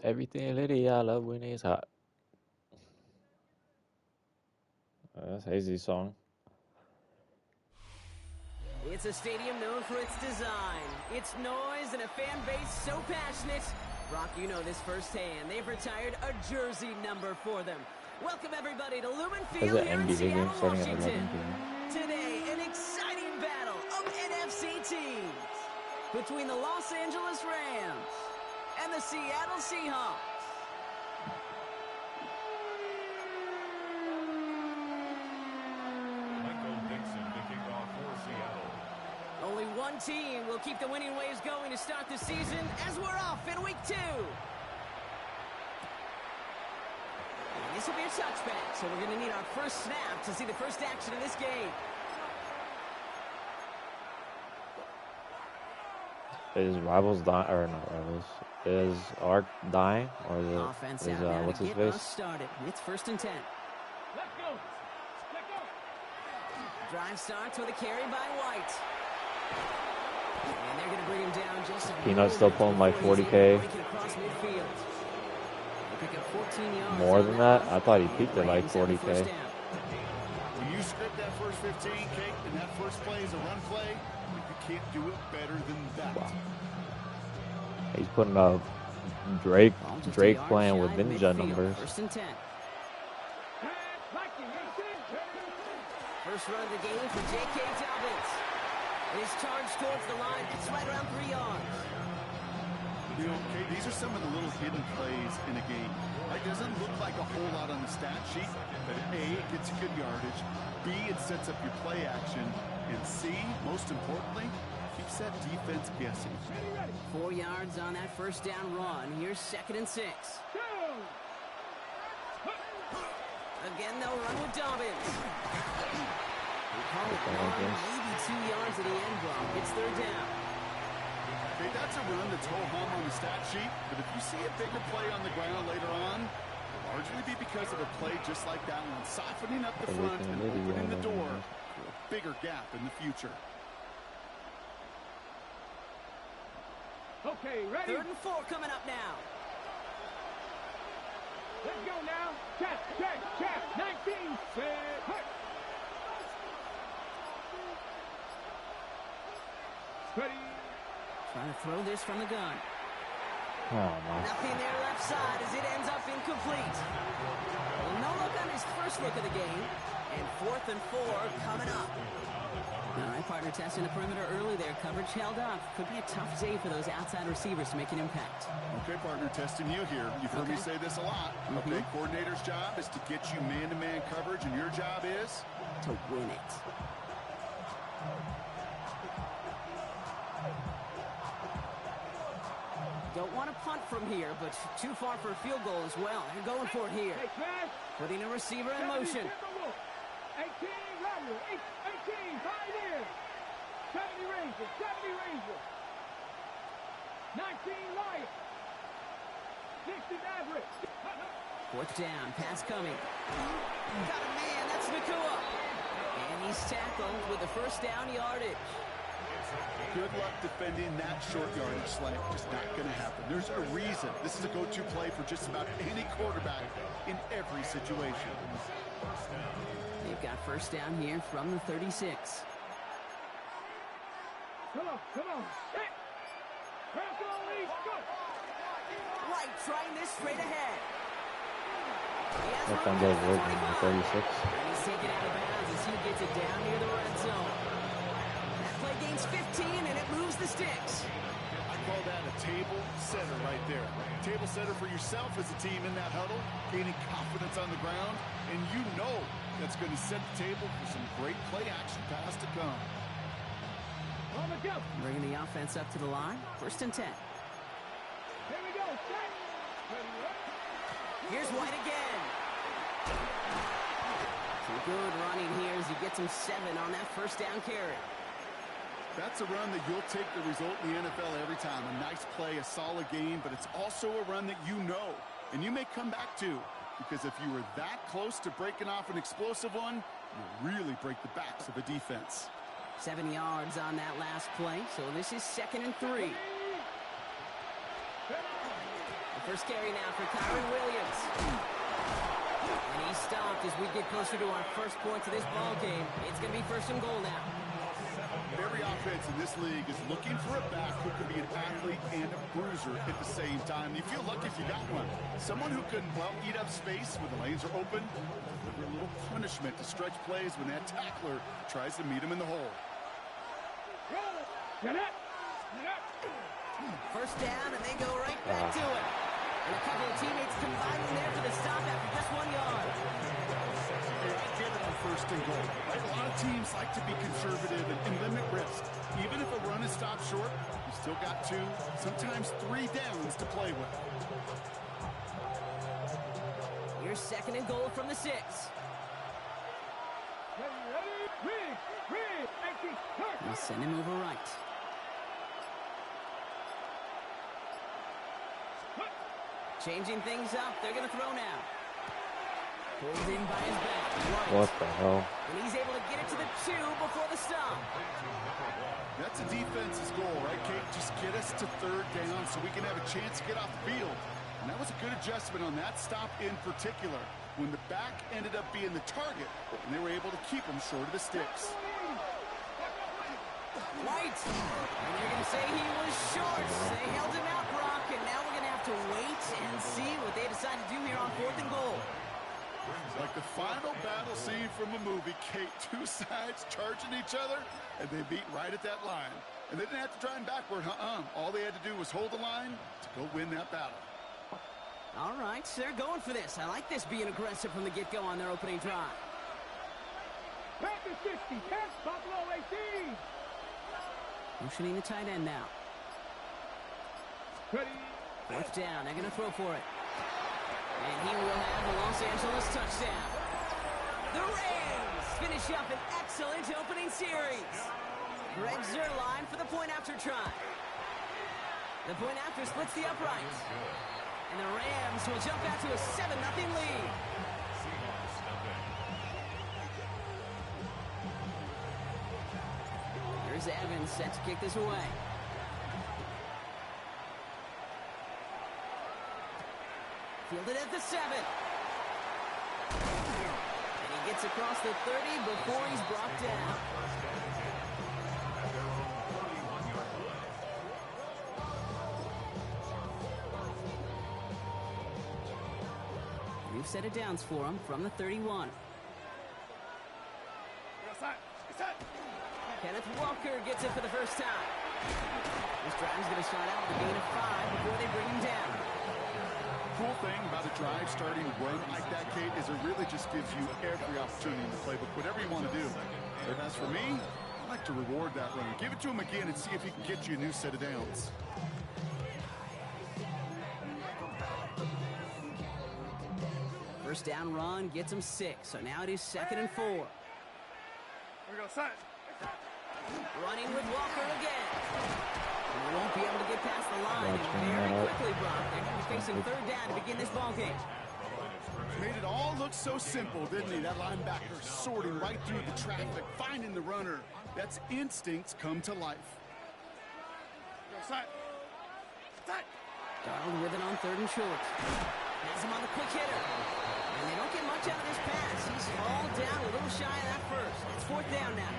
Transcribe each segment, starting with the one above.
Everything litty, I love when it's hot. That's Hazy's song. It's a stadium known for its design, its noise, and a fan base so passionate. Brock, you know this firsthand. They've retired a jersey number for them. Welcome, everybody, to Lumen Field here in Seattle, Washington. Today, an exciting battle of NFC teams between the Los Angeles Rams and the Seattle Seahawks. Only one team will keep the winning ways going to start the season as we're off in week 2. And this will be a touchback, so we're going to need our first snap to see the first action of this game. Is Rivals dying, or not Rivals? Is Ark dying, or is Offense it, what's his face? Started. It's 1st and 10. Let's go. Let's go. Drive starts with a carry by White. And they're going to bring him down just a Peanut's still pulling like 40K. More than that? I thought he peaked at like 40K. When you script that first 15, Kate, and that first play is a run play, you can't do it better than that. Wow. He's putting up Drake playing with ninja numbers. 1st and 10. First run of the game for J.K. Dobbins. His charge towards the line. It's right around 3 yards. You know, Kate, these are some of the little hidden plays in a game. It doesn't look like a whole lot on the stat sheet, but A, it gets you good yardage. B, it sets up your play action. And C, most importantly, keeps that defense guessing. 4 yards on that first down run. Here's 2nd and 6. Again, they'll run with Dobbins. They call it 1, maybe 2 yards at the end block. It's 3rd down. Okay, that's a run that's ho-hum on the stat sheet, but if you see a bigger play on the ground later on, it'll largely be because of a play just like that one, softening up the front and opening the door to a bigger gap in the future. Okay, ready? 3rd and 4 coming up now. Let's go now. Check. 19. Set. Ready. Trying to throw this from the gun. Oh, my. Nothing there left side as it ends up incomplete. Well, no look on his first look of the game. And 4th and 4 coming up. All right, partner, testing the perimeter early there. Coverage held up. Could be a tough day for those outside receivers to make an impact. Okay, partner, testing you here. You've heard me say this a lot. Okay, coordinator's job is to get you man-to-man coverage, and your job is? To win it. Don't want to punt from here, but too far for a field goal as well. They're going for it here. Putting a receiver in motion. 18, Ranger. 18, 5 in. 70 Ranger. 19, Wyatt. 60, Maverick. 4th down, pass coming. Got a man, that's Nakua. And he's tackled with the first down yardage. Good luck defending that short yardage slant. Just not going to happen. There's a reason. This is a go-to play for just about any quarterback in every situation. They've got first down here from the 36. Come on. Hey. White trying this straight ahead. Left on the 36. And he's taken out of bounds as he gets it down near the red zone. That play gains 15 and it moves the sticks. I call that a table setter right there. Table setter for yourself as a team in that huddle, gaining confidence on the ground, and you know that's going to set the table for some great play action pass to come. Go. Bringing the offense up to the line. 1st and 10. Here we go. Set. Here's White again. Some good running here as he gets him 7 on that 1st down carry. That's a run that you'll take the result in the NFL every time. A nice play, a solid game, but it's also a run that you know, and you may come back to, because if you were that close to breaking off an explosive one, you really break the backs of a defense. 7 yards on that last play, so this is 2nd and 3. The first carry now for Kyron Williams. And he's stopped as we get closer to our first point to this ball game. It's going to be 1st and goal now. Every offense in this league is looking for a back who can be an athlete and a bruiser at the same time. You feel lucky if you got one. Someone who can, well, eat up space when the lanes are open. Deliver a little punishment to stretch plays when that tackler tries to meet him in the hole. Get it. First down, and they go right back to it. And a couple of teammates combining there for the stop after just 1 yard. Get it on 1st and goal. Right? A lot of teams like to be conservative and limit risk. Even if a run is stopped short, you still got 2, sometimes 3 downs to play with. Here's 2nd and goal from the 6. He'll send him over right. Changing things up. They're going to throw now. Pulled in by his back. Right. What the hell? And he's able to get it to the 2 before the stop. That's a defense's goal, right, Kate? Just get us to 3rd down so we can have a chance to get off the field. And that was a good adjustment on that stop in particular, when the back ended up being the target, and they were able to keep him short of the sticks. White. And they're going to say he was short. They held him out, Brock, and now we're going to have to wait and see what they decide to do here on 4th and goal. Like the final battle scene from a movie, Kate, 2 sides charging each other, and they beat right at that line. And they didn't have to drive backward, All they had to do was hold the line to go win that battle. All right, they're going for this. I like this being aggressive from the get-go on their opening drive. Panthers 60, 10, Buffalo 18. Motioning the tight end now. Ready. 4th down, they're going to throw for it. And he will have the Los Angeles touchdown. The Rams finish up an excellent opening series. Greg Zuerlein for the point after try. The point after splits the upright. And the Rams will jump out to a 7-0 lead. Here's Evans set to kick this away. Fielded at the 7. And he gets across the 30 before he's brought down. New set of downs for him from the 31. Kenneth Walker gets it for the first time. This drive is going to start out with a gain of 5 before they bring him down. Cool thing about a drive starting run like that, Kate, is it really just gives you every opportunity in the playbook, whatever you want to do. But as for me, I like to reward that run. Give it to him again and see if he can get you a new set of downs. First down run gets him 6, so now it is 2nd and 4. We go set. Running with Walker again. And they won't be able to get past the line. And very quickly, Brock, they're going to be facing 3rd down to begin this ball game. Made it all look so simple, didn't he? That linebacker sorting right through the traffic, finding the runner. That's instincts come to life. Go set. Set. Darnold with it on 3rd and short. Has him on the quick hitter. And they don't get much out of this pass. He's hauled down a little shy of that first. It's 4th down now.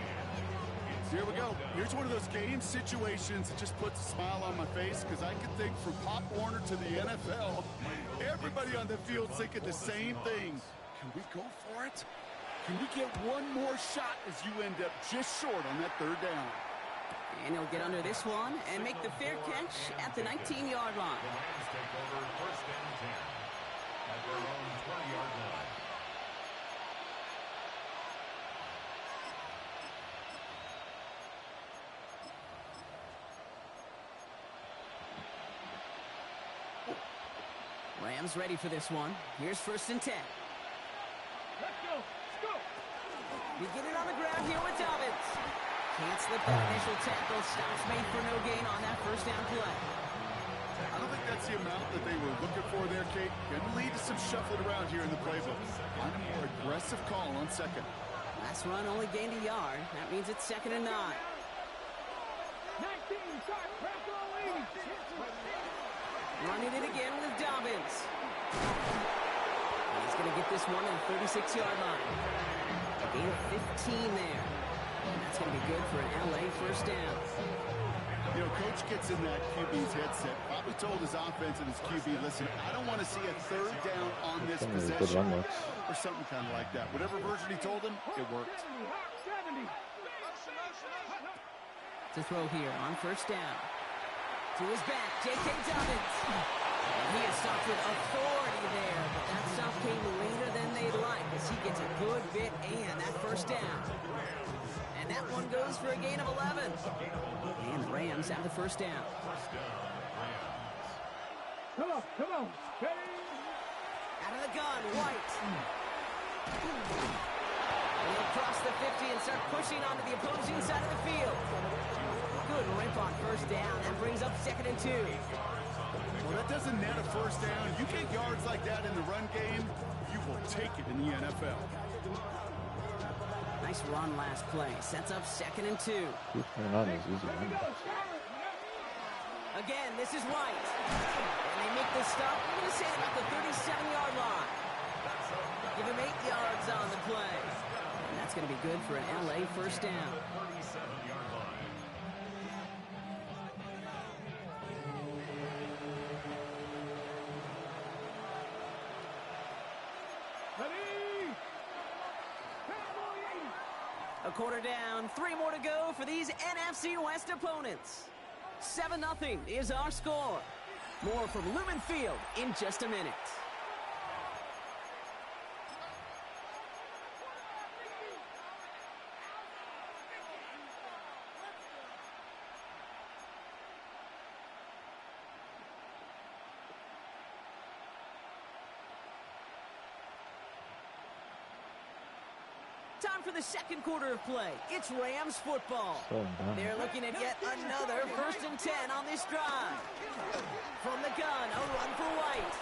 Here we go. Here's one of those game situations that just puts a smile on my face, because I can think from Pop Warner to the NFL, everybody on the field thinking the same thing. Can we go for it? Can we get one more shot as you end up just short on that 3rd down? And he'll get under this one and make the fair catch at the 19-yard line. The Lions take over 1st and 10 at their own 20-yard line. Rams ready for this one. Here's 1st and 10. Let's go. Let's go. Beginning on the ground here with Dobbins. Can't slip that initial tackle. Stops made for no gain on that 1st down play. I don't think that's the amount that they were looking for there, Kate. Going to lead to some shuffling around here in the playbook. Find a more aggressive call on 2nd. Last run only gained a yard. That means it's 2nd and 9. 19, start, press all lead. Running it again with Dobbins. He's going to get this one at the 36-yard line. A gain of 15 there. And that's going to be good for an LA 1st down. You know, Coach gets in that QB's headset, probably told his offense and his QB, listen, I don't want to see a 3rd down on this possession, or something kind of like that. Whatever version he told him, it worked. 70. To throw here on 1st down. To his back, J.K. Dobbins. And he is stopped with authority there, but that stop came later than they'd like as he gets a good bit and that 1st down. And that one goes for a gain of 11. And the Rams have the 1st down. Come on, come on. Ready? Out of the gun, White. And he'll cross the 50 and start pushing onto the opposing side of the field. Good rip on 1st down. That brings up 2nd and 2. Well, that doesn't net a 1st down. You get yards like that in the run game, you will take it in the NFL. Nice run last play. Sets up 2nd and 2. Again, this is White. And they make the stop. I'm going to say about the 37-yard line. Give him 8 yards on the play. And that's going to be good for an LA 1st down. 37-yard line. A quarter down, 3 more to go for these NFC West opponents. 7-0 is our score. More from Lumen Field in just a minute. Time for the 2nd quarter of play. It's Rams football. They're looking at yet another 1st and 10 on this drive. From the gun, a run for White.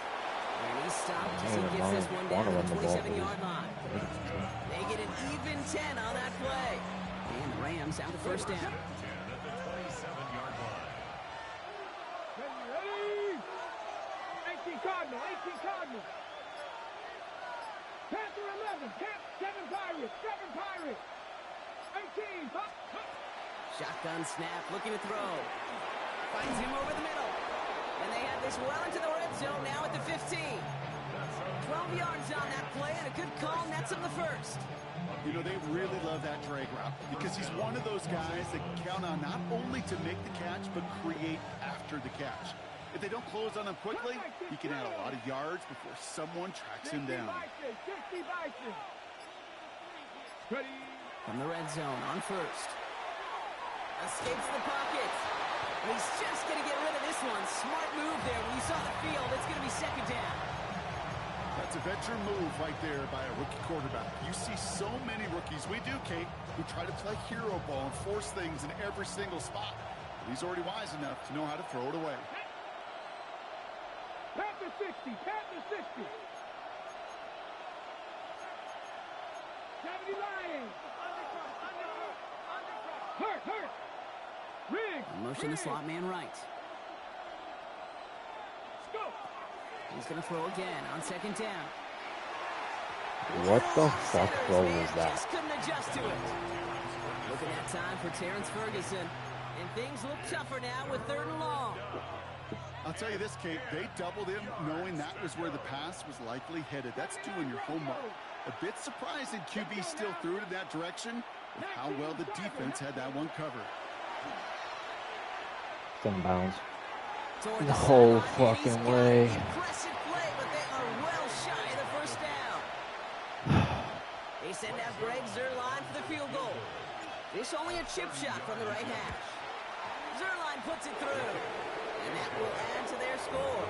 And he stopped as he gets this one down to the 27-yard line. They get an even 10 on that play. And the Rams have the 1st down. 10 at the 27-yard line. Ready? 18 Cardinal, 18 Cardinal. Panther 11, 7 Pirates, 7 Pirates. 18, hop, hop. Shotgun snap, looking to throw. Finds him over the middle. And they have this well into the red zone now at the 15. 12 yards on that play, and a good call nets him the 1st. You know, they really love that drag route because he's one of those guys that can count on not only to make the catch, but create after the catch. If they don't close on him quickly, he can add a lot of yards before someone tracks him down. 60 Bison. Ready? From the red zone on 1st. Escapes the pocket. And he's just going to get rid of this one. Smart move there. When you saw the field, it's going to be 2nd down. That's a veteran move right there by a rookie quarterback. You see so many rookies, we do, Kate, who try to play hero ball and force things in every single spot. But he's already wise enough to know how to throw it away. Panther 60, Panther 60. 70 Lions. Hurt. Riggs. Motion the slot man right. Go. He's going to throw again on 2nd down. What the fuck throw was that? Just couldn't adjust to it. Looking at time for Terrence Ferguson. And things look tougher now with 3rd and long. I'll tell you this, Kate, they doubled him knowing that was where the pass was likely headed. That's doing your homework. A bit surprising QB still threw it in that direction with how well the defense had that one covered. Some bounds. The whole fucking way. Impressive play, but they are well shy of the 1st down. They send out Greg Zuerlein for the field goal. This only a chip shot from the right hash. Zuerlein puts it through. And that will add to their their score.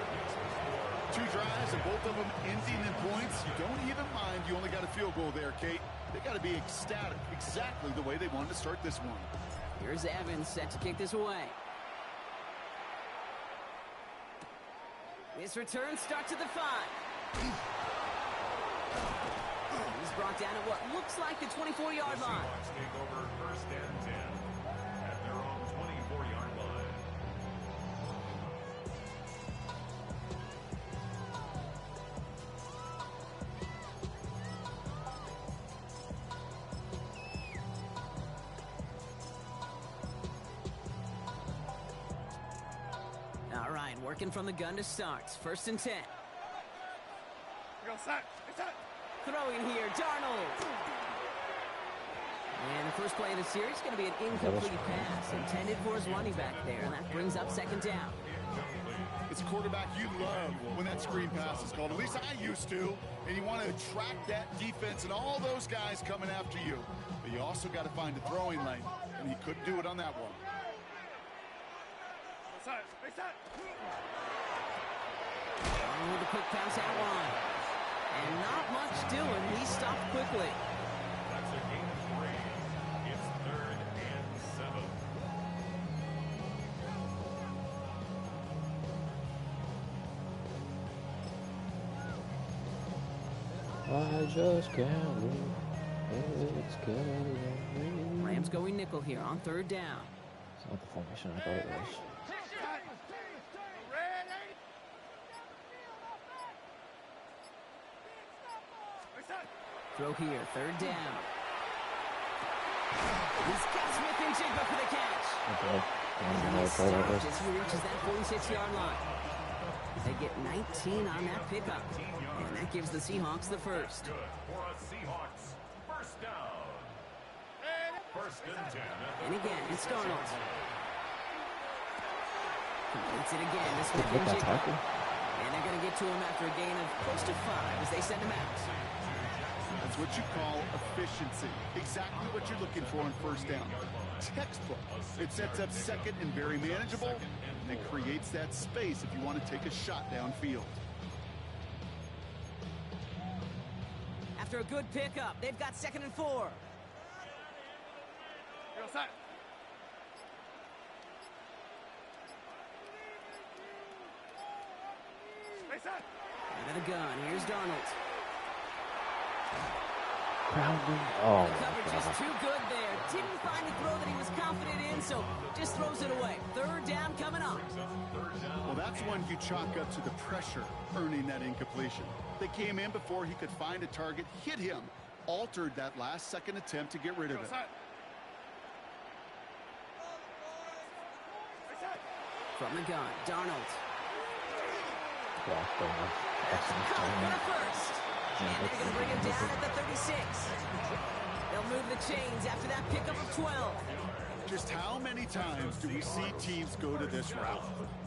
2 drives and both of them ending in points. You don't even mind. You only got a field goal there, Kate. They got to be ecstatic, exactly the way they wanted to start this one. Here's Evans set to kick this away. This return starts at the 5. He's brought down at what looks like the 24-yard line. Seahawks take over first and 10 at their own 24-yard line. All right, working from the gun to start. First and 10. Throwing here, Darnold. And the first play of the series is going to be an incomplete pass intended for his running back there, and that brings up second down. It's a quarterback you love when that screen pass is called. At least I used to. And you want to attract that defense and all those guys coming after you. But you also got to find a throwing lane, and he couldn't do it on that one. With a quick pass out wide. And not much doing. He stopped quickly. That's a gain of 3. It's 3rd and 7. I just can't wait. It's killing me. Rams going nickel here on 3rd down. It's not the formation I thought it was. Throw here, 3rd down. He's got Smith and Jigba for the catch. Okay. And he stops as he reaches that 46-yard line. They get 19 on that pickup. And that gives the Seahawks the first. Good for a Seahawks first down. First and 10. And again, it's Darnold. Completes it again to Smith and Jigba. And they're going to get to him after a gain of close to 5 as they send him out. That's what you call efficiency. Exactly what you're looking for on first down. Textbook. It sets up second and very manageable, and it creates that space if you want to take a shot downfield. After a good pickup, they've got 2nd and 4. Out of the gun, here's Darnold. Grounding. Oh, The coverage is too good there. Didn't find a throw that he was confident in, so just throws it away. 3rd down coming up. Well, that's one you chalk up to the pressure earning that incompletion. They came in before he could find a target, hit him, altered that last-second attempt to get rid of it. From the gun, Darnold. yeah, fair enough. Caught for the first. And they're going to bring him down at the 36. They'll move the chains after that pickup of 12. Just how many times do we see teams go to this route?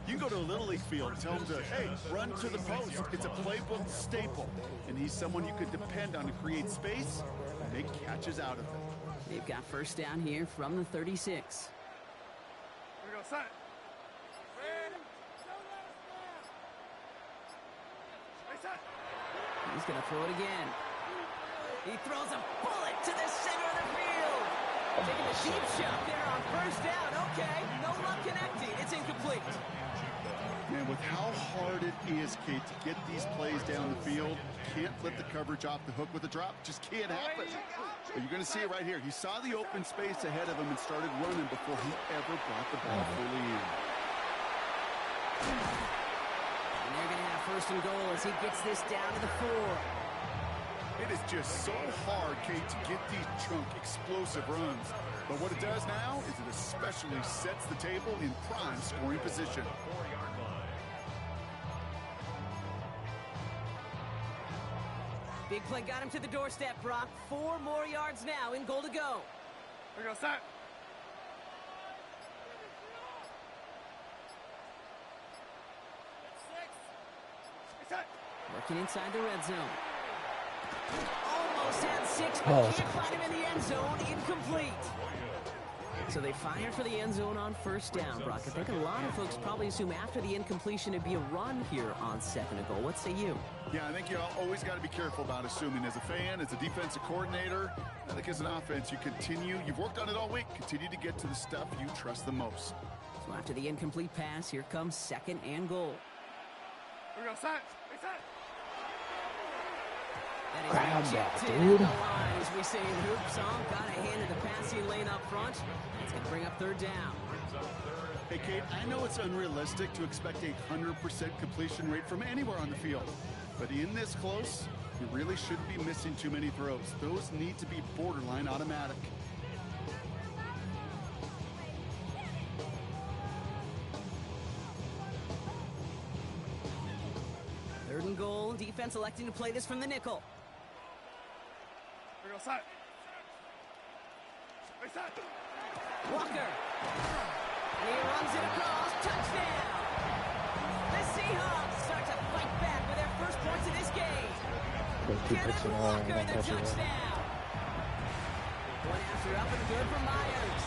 You go to a Little League field, tell them to, hey, run to the post. It's a playbook staple. And he's someone you could depend on to create space and make catches out of it. They've got first down here from the 36. He's going to throw it again. He throws a bullet to the center of the field. Taking a deep shot there on first down. Okay, no luck connecting. It's incomplete. Man, with how hard it is, Kate, to get these plays down the field, can't let the coverage off the hook with a drop. Just can't happen. But you're going to see it right here. He saw the open space ahead of him and started running before he ever brought the ball fully in. And they're going to have first and goal as he gets this down to the 4. It is just so hard, Kate, to get these chunk, explosive runs. But what it does now is it especially sets the table in prime scoring position. Big play got him to the doorstep, Brock. 4 more yards now in goal to go. Here goes that. Working inside the red zone. Almost had 6, but can't find him in the end zone. Incomplete. So they fire for the end zone on first down, Brock. I think a lot of folks probably assume after the incompletion it'd be a run here on second and goal. What say you? Yeah, I think you always got to be careful about assuming. As a fan, as a defensive coordinator, I think as an offense, you've worked on it all week, continue to get to the stuff you trust the most. So after the incomplete pass, here comes second and goal. Here we go, set. That is rejected at the line, as we say in hoops. Got a hand in the passing lane up front. It's going to bring up third down. Hey, Kate, I know it's unrealistic to expect a 100% completion rate from anywhere on the field. But in this close, you really shouldn't be missing too many throws. Those need to be borderline automatic. Third and goal. Defense electing to play this from the nickel. Here we go, set. Walker. And he runs it across. Touchdown. The Seahawks start to fight back with their first points of this game. Kenneth Walker, the touchdown. One after up and good for Myers.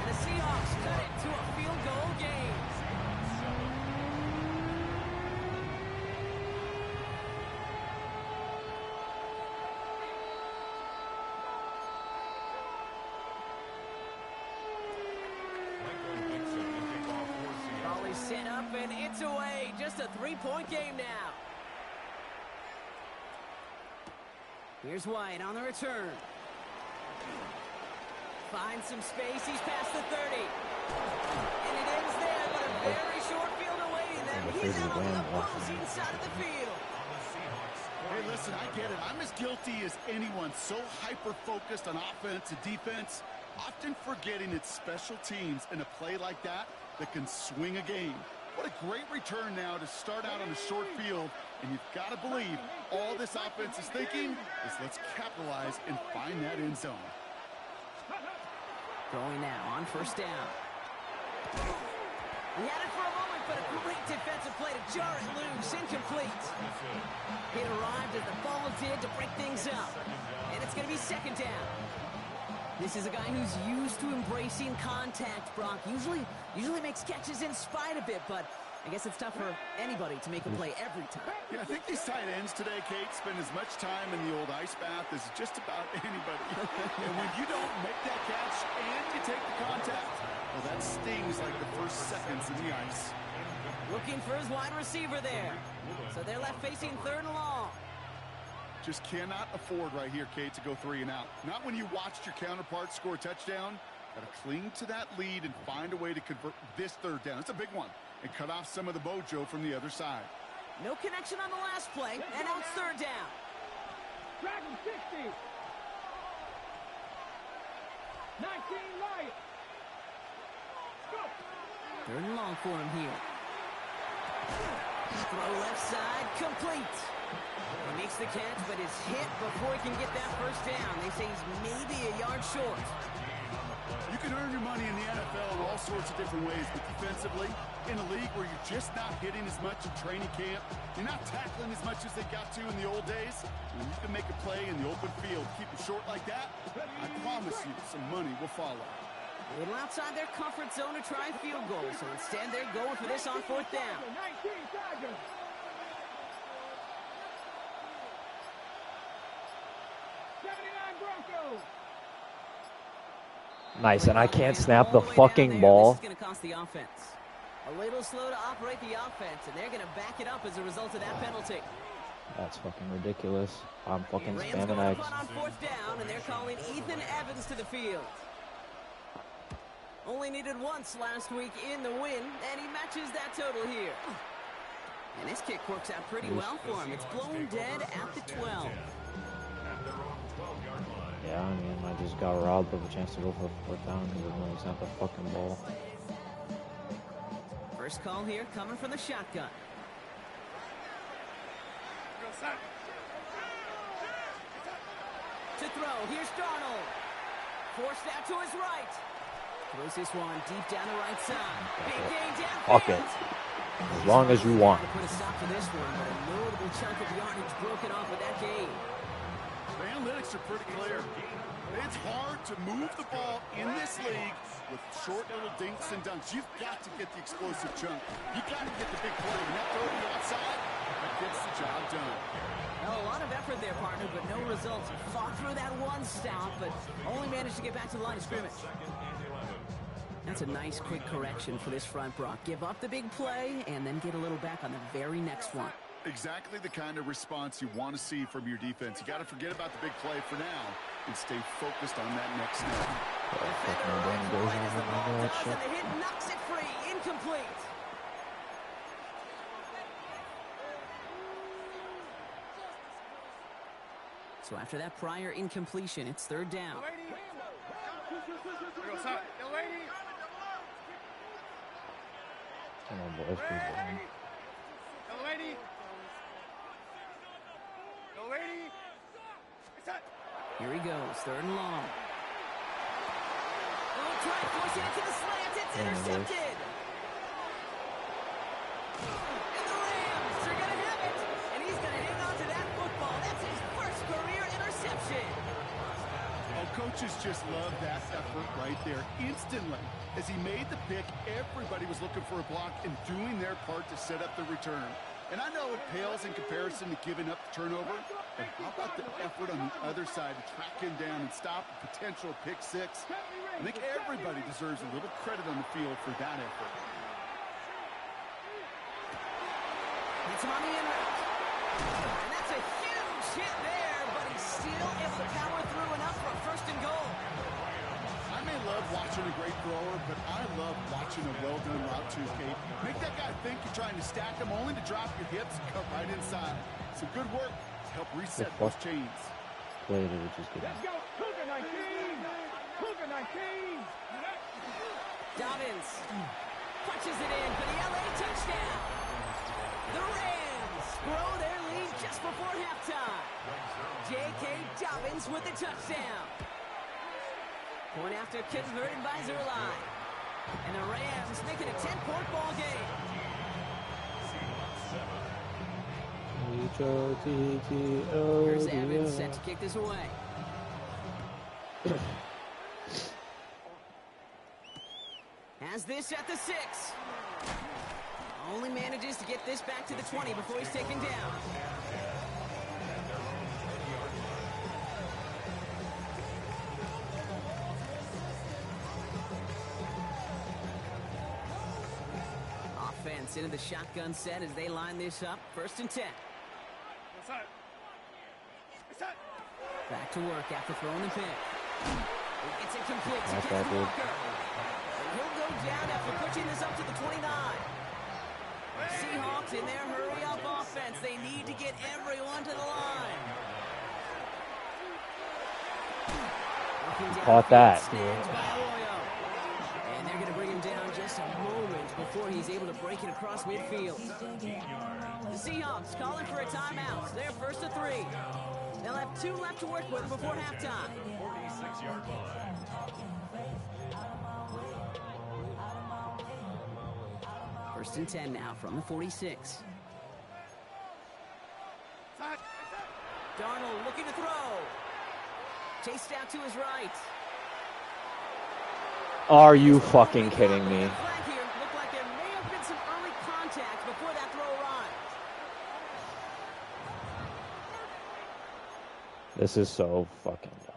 And the Seahawks cut it to a field goal game. Set up and it's away. Just a 3-point game now. Here's White on the return. Finds some space. He's past the 30. And it ends there, but a very short field awaiting them. He's out on the opposing side of the field. Hey, listen, I get it. I'm as guilty as anyone. So hyper-focused on offense and defense, often forgetting it's special teams in a play like that can swing a game. What a great return now to start out on a short field, and you've got to believe all this offense is thinking is let's capitalize and find that end zone. Throwing now on first down. He had it for a moment, but a great defensive play to jar it loose, incomplete. It arrived as the ball did to break things up, and it's going to be second down. This is a guy who's used to embracing contact, Brock. Usually makes catches in spite of it, but I guess it's tough for anybody to make a play every time. Yeah, I think these tight ends today, Kate, spend as much time in the old ice bath as just about anybody. And when you don't make that catch and you take the contact, well, that stings like the first seconds in the ice. Looking for his wide receiver there. So they're left facing third and long. Just cannot afford right here, Kate, to go 3 and out. Not when you watched your counterpart score a touchdown. Got to cling to that lead and find a way to convert this third down. It's a big one. And cut off some of the mojo from the other side. No connection on the last play, and now it's third down. Dragon 60. 19 right. Go. Third and long for him here. Throw left side, complete. He makes the catch, but is hit before he can get that first down. They say he's maybe a yard short. You can earn your money in the NFL in all sorts of different ways, but defensively, in a league where you're just not hitting as much in training camp, you're not tackling as much as they got to in the old days, when you can make a play in the open field, keep it short like that, I promise you some money will follow. A little outside their comfort zone to try a field goal, so instead they're going for this on fourth down. 19 Tigers. Nice, and I can't snap the fucking ball. This is going to cost the offense. A little slow to operate the offense, and they're going to back it up as a result of that penalty. That's fucking ridiculous. I'm fucking Rams spamming going X. on fourth down, and they're calling Ethan Evans to the field. Only needed once last week in the win, and he matches that total here. And this kick works out pretty well for him. It's blown dead at the 12. Yeah, I mean, I just got robbed of a chance to go for a fourth down because I snap the fucking ball. First call here coming from the shotgun. To throw, here's Darnold. Forced out to his right. Throws this one deep down the right side. Big gain downfield. Fuck it. As long as you want. Put a stop to this one, but a notable chunk of yardage broken off with that gain. The analytics are pretty clear. It's hard to move the ball in this league with short little dinks and dunks. You've got to get the explosive chunk. You've got to get the big play. And that throw to the outside, that gets the job done. Well, a lot of effort there, partner, but no results. Fought through that one stop, but only managed to get back to the line of scrimmage. That's a nice quick correction for this front, Brock. Give up the big play and then get a little back on the very next one. Exactly the kind of response you want to see from your defense. You got to forget about the big play for now and stay focused on that next snap. The hit knocks it free. Incomplete. So after that prior incompletion, it's third down. Come on, boys. Here he goes, third and long. Oh, try to force it into the slant. It's intercepted. And the Rams are going to have it. And he's going to hang on to that football. That's his first career interception. Oh, coaches just love that effort right there. Instantly, as he made the pick, everybody was looking for a block and doing their part to set up the return. And I know it pales in comparison to giving up the turnover, but how about the effort on the other side to track him down and stop a potential pick six? I think everybody deserves a little credit on the field for that effort. It's him on the in route. And that's a huge hit there, but he's still able to power through enough for a first and goal. I may love watching a great thrower, but I love watching a well-done route too, Kate. Make that guy think you're trying to stack him, only to drop your hips and cut right inside. Some good work to help reset those chains. Played it, which is good. Let's go. Cougar 19. Cougar 19. Dobbins punches it in for the LA touchdown. The Rams grow their lead just before halftime. J.K. Dobbins with the touchdown. Point after converted by Zerline. And the Rams make it a 10-point ball game. Here's Evans set to kick this away. Has this at the 6. Only manages to get this back to the 20 before he's taken down. Offense into the shotgun set as they line this up. First and 10. Back to work after throwing the pick. It's incomplete to Kenneth Walker. And he'll go down after pushing this up to the 29. Seahawks in their hurry-up offense. They need to get everyone to the line. Caught that. And they're going to bring him down just a moment before he's able to break it across midfield. The Seahawks calling for a timeout. They're first to 3. They'll have 2 left to work with before halftime. 46-yard line. First and 10 now from the 46. Darnold looking to throw. Chased out to his right. Are you fucking kidding me? Flag here. Looked like there may have been some early contact before that throw arrived. This is so fucking dumb.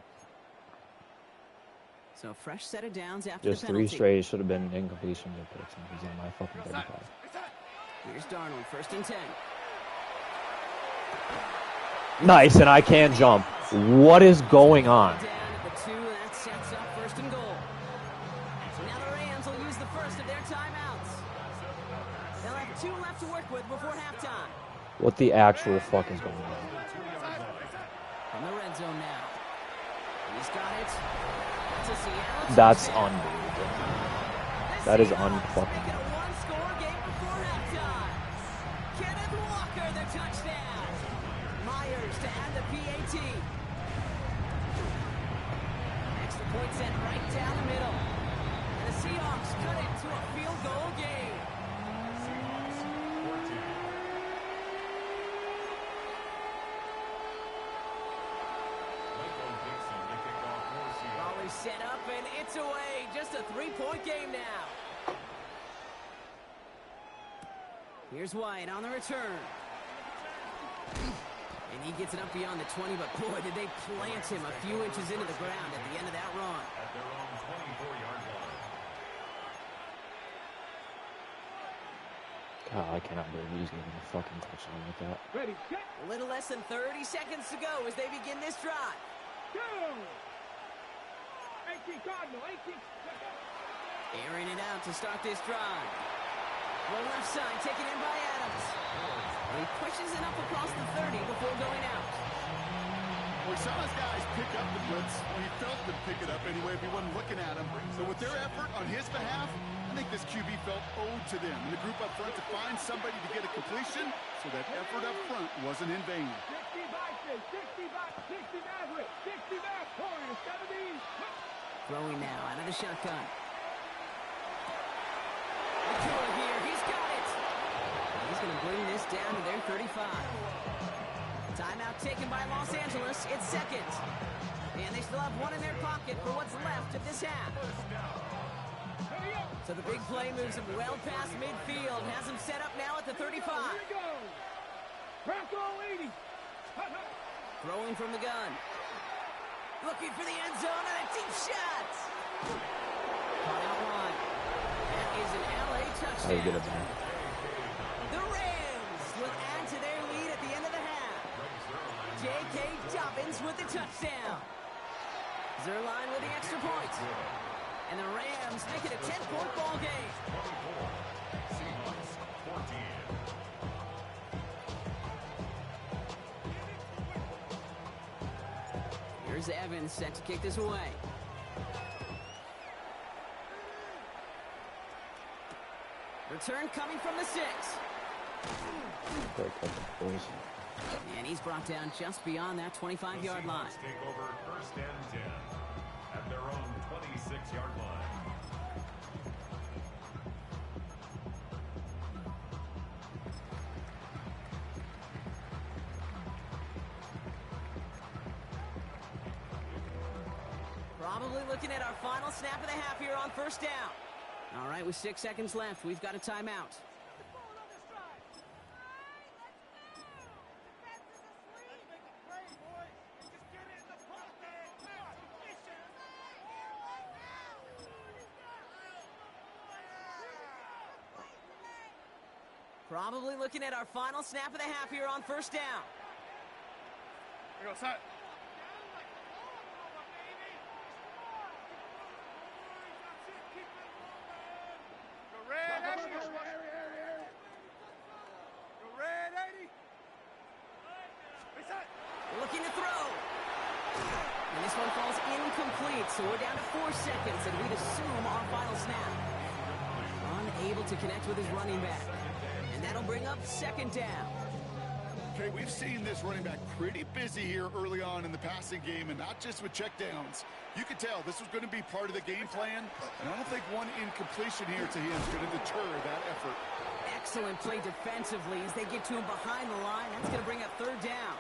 So fresh set of downs after Just the penalty. 3 straight should have been incompletions or picks, and he's on my fucking 35. Here's Darnold, first and 10. Nice, and I can't jump. What is going on? Down at the 2, that sets up first and goal. So now the Rams will use the first of their timeouts. They'll have 2 left to work with before halftime. What the actual fuck is going on? From the red zone now. He's got it. That's a Seattle That's touchdown. unbelievable. The That is Seahawks unfucking make it a one-score game before halftime. Kenneth Walker, the touchdown. Myers to add the PAT. Extra point sent right down the middle. And the Seahawks cut it to a field goal game. Seahawks 14. set up, and it's away. Just a 3-point game now. Here's White on the return. And he gets it up beyond the 20, but boy, did they plant him a few inches into the ground at the end of that run. At their own 24-yard line. God, I cannot believe he's getting a fucking touchdown with that. Ready, set, A little less than 30 seconds to go as they begin this drive. go! 18 Cardinal, 18. Airing it out to start this drive. The left side taken in by Adams. He pushes it up across the 30 before going out. Well, we saw his guys pick up the blitz. Well, he felt them pick it up anyway if he wasn't looking at him. So with their effort on his behalf, I think this QB felt owed to them and the group up front to find somebody to get a completion, so that effort up front wasn't in vain. 60 Vikings, 60 Vikings, 60 Maverick, 60 Maverick, Warriors, 70. Throwing now out of the shotgun. The killer here, he's got it. He's going to bring this down to their 35. Timeout taken by Los Angeles. It's second. And they still have one in their pocket for what's left of this half. So the big play moves him well past midfield. Has him set up now at the 35. Here we go. Bronco 80. Throwing from the gun. Looking for the end zone and a deep shot. Caught out wide. That is an LA touchdown. How you get up there? The Rams will add to their lead at the end of the half. J.K. Dobbins with the touchdown. Zerline with the extra point. And the Rams make it a 10-point ball game. 24. Seahawks 14. Here's Evans set to kick this away. Return coming from the 6. Great coverage, boys. And he's brought down just beyond that 25-yard line. Seahawks take over first and 10 at their own 26-yard line. Probably looking at our final snap of the half here on first down. All right, with 6 seconds left, we've got a timeout. Probably looking at our final snap of the half here on first down. Here we go, set. Go red 80. Go red 80. Reset. Looking to throw. And this one falls incomplete, so we're down to 4 seconds, and we'd assume our final snap. Unable to connect with his running back. And that'll bring up second down. Okay, we've seen this running back pretty busy here early on in the passing game, and not just with checkdowns. You could tell this was going to be part of the game plan, and I don't think one incompletion here to him is going to deter that effort. Excellent play defensively as they get to him behind the line. That's going to bring up third down.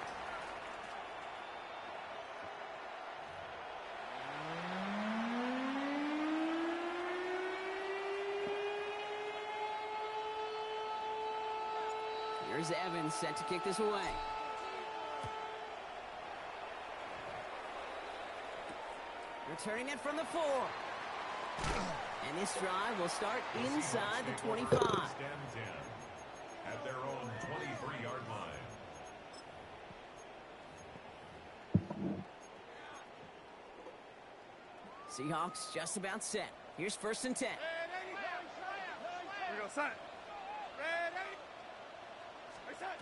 Here's Evans set to kick this away. Returning it from the 4. And this drive will start inside the 25. First and 10 at their own 23-yard line. Seahawks just about set. Here's first and 10. Here we go, set. Red 80. Reset.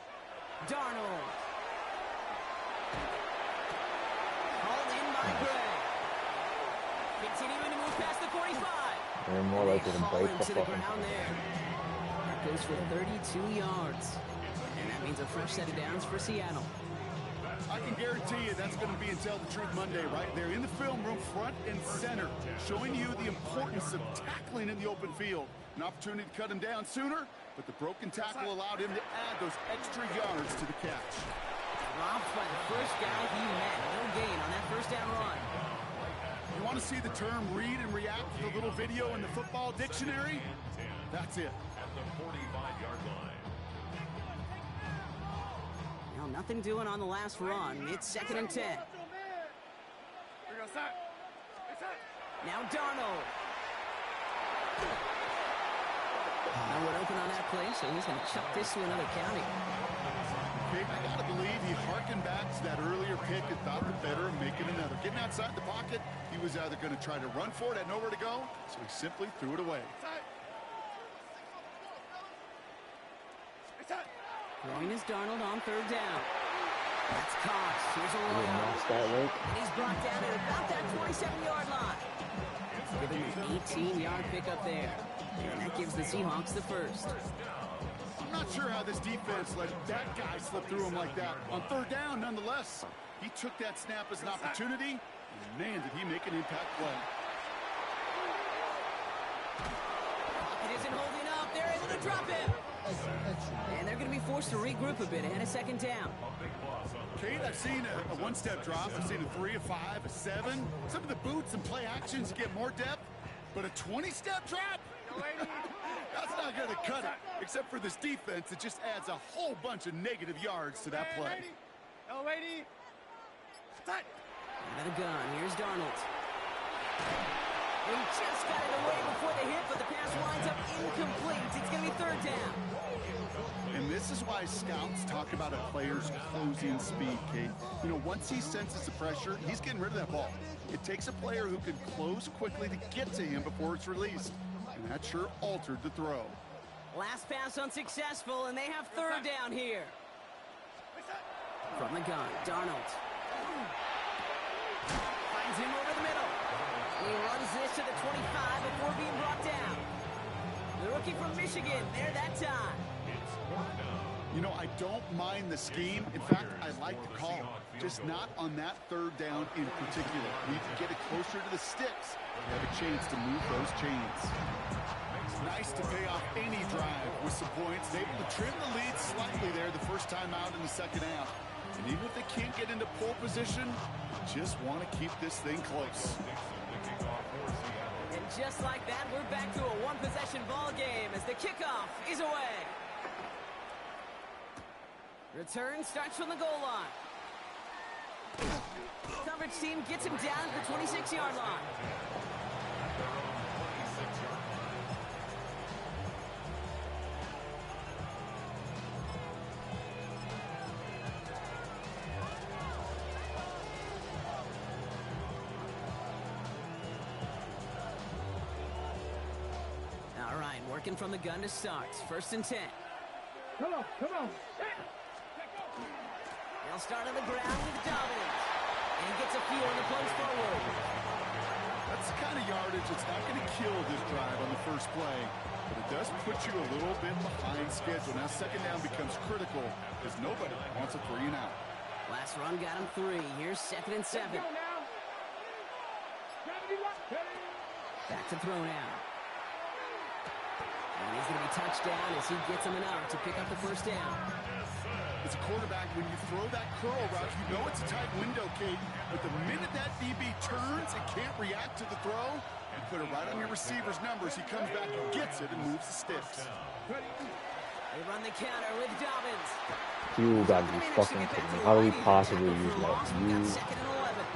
Darnold. Called in by Gray. Continuing to move past the 45. They're more And they likely to haul break him the to the fucking ground there. That goes for 32 yards. And that means a fresh set of downs for Seattle. I can guarantee you that's going to be in Tell the Truth Monday right there in the film room, front and center, showing you the importance of tackling in the open field. An opportunity to cut him down sooner, but the broken tackle allowed him to add those extra yards to the catch. Dropped by the first guy he met. No gain on that first down run. You want to see the term read and react to the little video in the football dictionary? That's it. At the 45-yard line. Now, nothing doing on the last run. It's 2nd and 10. Now Darnold. No one open on that play, so he's going to chuck this to another county. Okay, I got to believe he harkened back to that earlier pick and thought the better of making another. Getting outside the pocket, he was either going to try to run for it, had nowhere to go, so he simply threw it away. Throwing is Darnold on 3rd down. That's Cox. Here's a That and he's brought down at about that 27-yard line. Giving an 18-yard pickup there. And that gives the Seahawks the first. I'm not sure how this defense let that guy slip through him like that. On 3rd down, nonetheless, he took that snap as an opportunity, and man, did he make an impact play. Pocket isn't holding up. They're able to drop him. And they're going to be forced to regroup a bit ahead of 2nd down. Kate, I've seen a one-step drop. I've seen a 3, a 5, a 7. Some of the boots and play actions get more depth, but a 20-step drop? That's not going to cut it, except for this defense that just adds a whole bunch of negative yards to that play. Got a gun. Here's Darnold. He just got it away before the hit, but the pass winds up incomplete. It's going to be 3rd down. And this is why scouts talk about a player's closing speed, Kate. You know, once he senses the pressure, he's getting rid of that ball. It takes a player who can close quickly to get to him before it's released. And that sure altered the throw. Last pass unsuccessful, and they have 3rd down here. From the gun, Darnold. Finds him over the middle. He runs this to the 25 before being brought down. The rookie from Michigan, there that time. You know, I don't mind the scheme. In fact, I like the call. Just not on that 3rd down in particular. Need to get it closer to the sticks. You have a chance to move those chains. Nice to pay off any drive with some points. Able to trim the lead slightly there the first time out in the 2nd half. And even if they can't get into pole position, just want to keep this thing close. And just like that, we're back to a one-possession ball game as the kickoff is away. Return starts from the goal line. Coverage team gets him down at the 26-yard line. All right, working from the gun to start. 1st and 10. Come on. They'll start on the ground with Dobbins. And he gets a few on the plays forward. That's the kind of yardage that's not going to kill this drive on the first play, but it does put you a little bit behind schedule. Now 2nd down becomes critical because nobody wants a 3 and out. Last run got him 3. Here's 2nd and 7. Back to throw now. And he's going to be touched down as he gets him enough to pick up the 1st down. As a quarterback, when you throw that curl route, you know it's a tight window, Kate. But the minute that DB turns and can't react to the throw, you put it right on your receiver's numbers. He comes back and gets it and moves the sticks. They run the counter with Dobbins. You gotta be fucking kidding me. How do we possibly use that?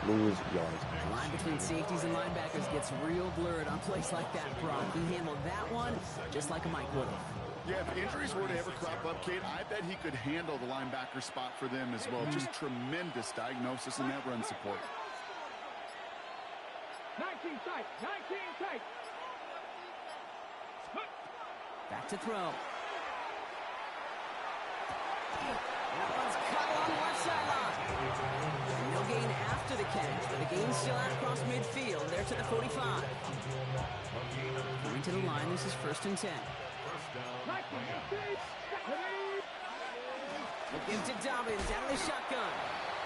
You lose yards. The line between safeties and linebackers gets real blurred on plays like that, Brock. He handled that one just like a Mike would have. Yeah, if injuries were to ever crop up, Kate, I bet he could handle the linebacker spot for them as well. Just tremendous diagnosis in that run support. 19 tight. Back to throw. That one's cut along the left sideline. No gain after the catch, but a gain still out across midfield. There to the 45. Going to the line, this is 1st and 10. We'll give to Dobbins out of the shotgun.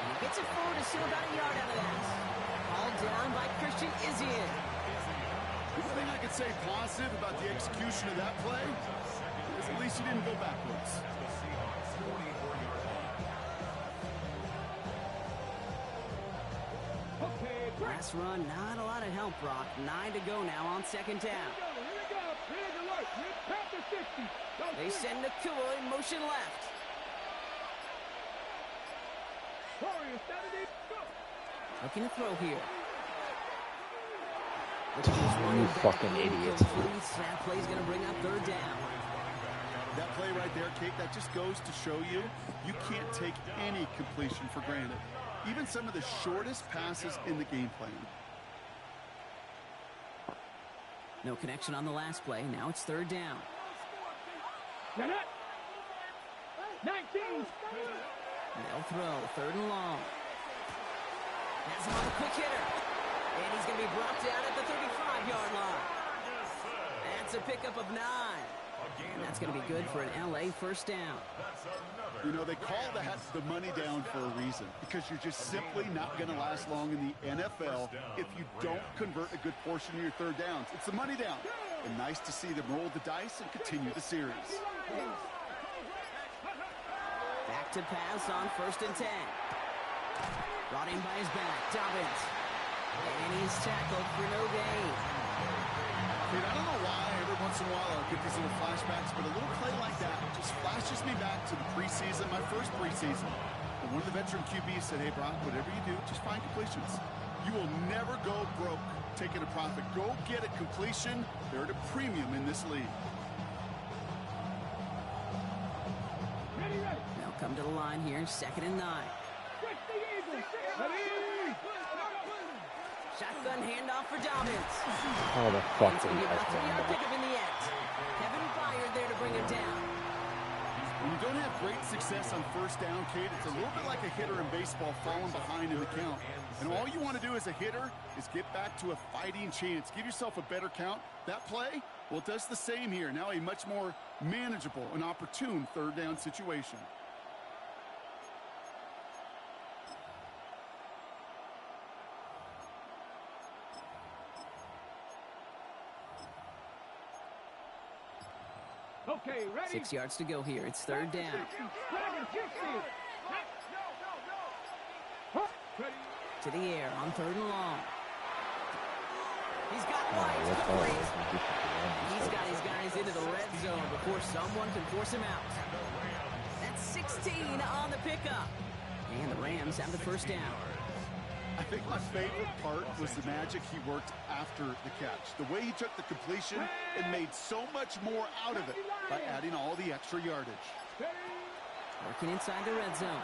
And he gets it forward to steal about a yard out of that. All down by Christian Izien. The thing I could say positive about the execution of that play is at least he didn't go backwards. Okay, Last run, not a lot of help, Brock. 9 to go now on second down. Here we go. Here's the work. Count to 60. They send Nakua in motion left. Warriors, Saturday, go. Looking to throw here. You fucking idiot. That play's going to bring up third down. That play right there, Kate, that just goes to show you can't take any completion for granted. Even some of the shortest passes in the game plan. No connection on the last play. Now it's third down. Now that. 19. They'll throw. Third and long. Has him on the quick hitter. And he's going to be brought down at the 35-yard line. That's a pickup of 9. And that's going to be good for an LA first down. You know, they call that the money down for a reason, because you're just simply not going to last long in the NFL if you don't convert a good portion of your third downs. It's the money down. And nice to see them roll the dice and continue the series. Back to pass on 1st and 10. Brought in by his back, Dobbins. And he's tackled for no gain. Dude, I don't know why every once in a while I'll get these little flashbacks, but a little play like that just flashes me back to the preseason, my first preseason. And one of the veteran QBs said, hey, Brock, whatever you do, just find completions. You will never go broke taking a profit. Go get a completion. They're at a premium in this league. They'll come to the line here, 2nd and 9. Shotgun handoff for Dobbins. How the fuck It's did going to he be about touch a 3-yard that? pickup in the end. Kevin Byard there to bring him down. When you don't have great success on first down, Kate, it's a little bit like a hitter in baseball falling behind in the count. And all you want to do as a hitter is get back to a fighting chance. Give yourself a better count. That play, well, it does the same here. Now a much more manageable and opportune third down situation. Okay, ready? 6 yards to go here. It's third down. To the air on 3rd and long. He's got lights. He's got his guys into the red zone before someone can force him out. That's 16 on the pickup. And the Rams have the first down. I think my favorite part was the magic he worked after the catch. The way he took the completion and made so much more out of it by adding all the extra yardage. Working inside the red zone.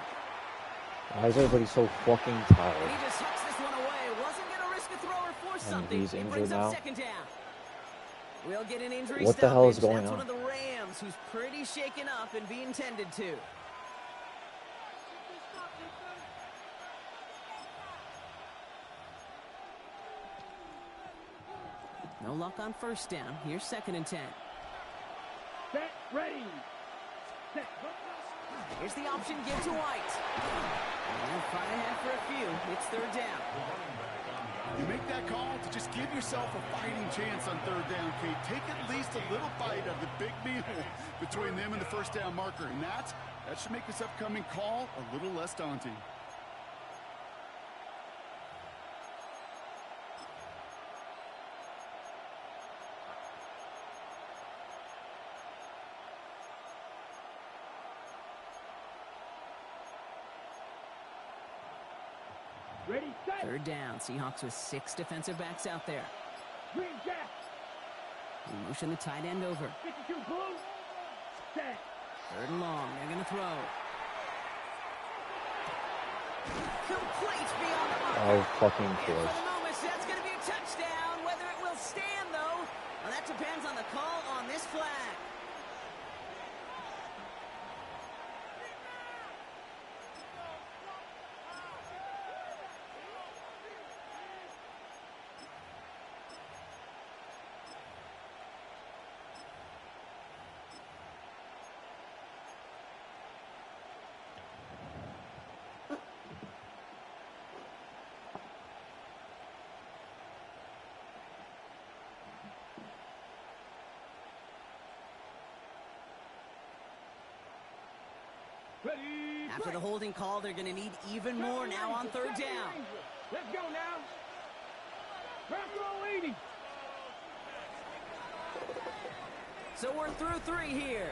Why is everybody so fucking And tired? he just hooks this one away. Wasn't going to risk a throw or force And something. he's He injured brings now? up 2nd down. We'll get an injury What the hell is stoppage. going That's on? one of the Rams who's pretty shaken up and being tended to. No luck on first down. Here's 2nd and 10. Set, ready. Set. Here's the option give to White. And fight ahead for a few. It's third down. You make that call to just give yourself a fighting chance on third down, Kate. Take at least a little bite of the big meal between them and the first down marker. And that should make this upcoming call a little less daunting. Ready, set. Third down. Seahawks with 6 defensive backs out there. Green jack. We motion the tight end over. 52 blue. Set. 3rd and long. They're going to throw. Complete beyond the mark. Oh, fucking And for course. the moment, that's going to be a touchdown. Whether it will stand, though, well, that depends on the call on this flag. Ready. After the holding call, they're going to need even more now on third down. Let's go now. Back row 80. So we're through 3 here.